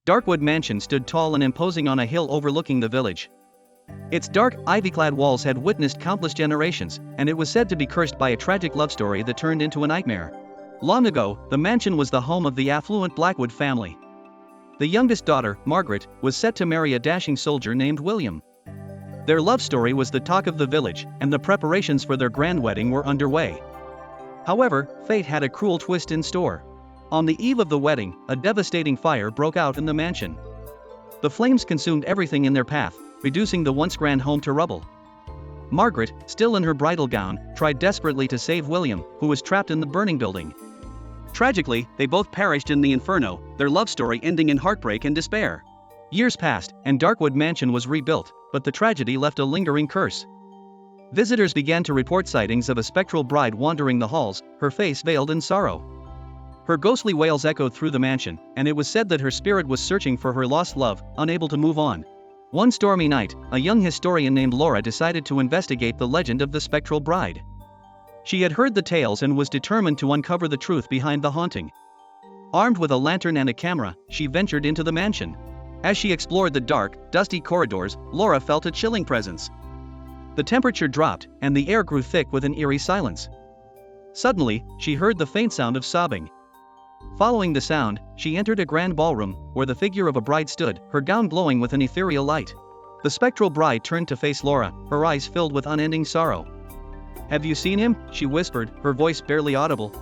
Darkwood Mansion stood tall and imposing on a hill overlooking the village. Its dark, ivy-clad walls had witnessed countless generations, and it was said to be cursed by a tragic love story that turned into a nightmare. Long ago, the mansion was the home of the affluent Blackwood family. The youngest daughter, Margaret, was set to marry a dashing soldier named William. Their love story was the talk of the village, and the preparations for their grand wedding were underway. However, fate had a cruel twist in store. On the eve of the wedding, a devastating fire broke out in the mansion. The flames consumed everything in their path, reducing the once grand home to rubble. Margaret, still in her bridal gown, tried desperately to save William, who was trapped in the burning building. Tragically, they both perished in the inferno, their love story ending in heartbreak and despair. Years passed, and Darkwood Mansion was rebuilt, but the tragedy left a lingering curse. Visitors began to report sightings of a spectral bride wandering the halls, her face veiled in sorrow. Her ghostly wails echoed through the mansion, and it was said that her spirit was searching for her lost love, unable to move on. One stormy night, a young historian named Laura decided to investigate the legend of the spectral bride. She had heard the tales and was determined to uncover the truth behind the haunting. Armed with a lantern and a camera, she ventured into the mansion. As she explored the dark, dusty corridors, Laura felt a chilling presence. The temperature dropped, and the air grew thick with an eerie silence. Suddenly, she heard the faint sound of sobbing. Following the sound, she entered a grand ballroom, where the figure of a bride stood, her gown glowing with an ethereal light. The spectral bride turned to face Laura, her eyes filled with unending sorrow. "Have you seen him?" she whispered, her voice barely audible.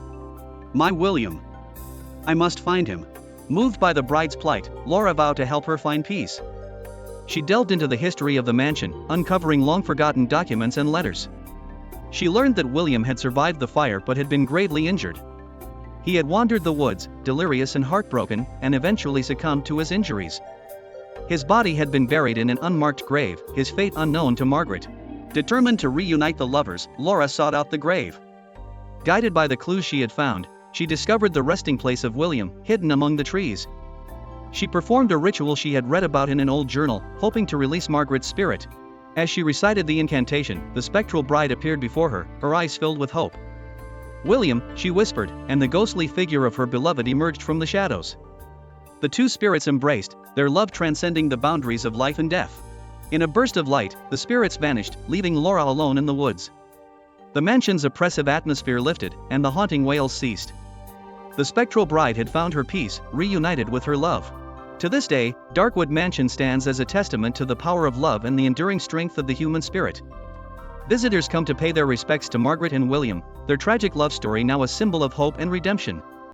"My William. I must find him." Moved by the bride's plight, Laura vowed to help her find peace. She delved into the history of the mansion, uncovering long-forgotten documents and letters. She learned that William had survived the fire but had been gravely injured. He had wandered the woods, delirious and heartbroken, and eventually succumbed to his injuries. His body had been buried in an unmarked grave, his fate unknown to Margaret. Determined to reunite the lovers, Laura sought out the grave. Guided by the clues she had found, she discovered the resting place of William, hidden among the trees. She performed a ritual she had read about in an old journal, hoping to release Margaret's spirit. As she recited the incantation, the spectral bride appeared before her, her eyes filled with hope. "William," she whispered, and the ghostly figure of her beloved emerged from the shadows. The two spirits embraced, their love transcending the boundaries of life and death. In a burst of light, the spirits vanished, leaving Laura alone in the woods. The mansion's oppressive atmosphere lifted, and the haunting wails ceased. The spectral bride had found her peace, reunited with her love. To this day, Darkwood Mansion stands as a testament to the power of love and the enduring strength of the human spirit. Visitors come to pay their respects to Margaret and William, their tragic love story now a symbol of hope and redemption.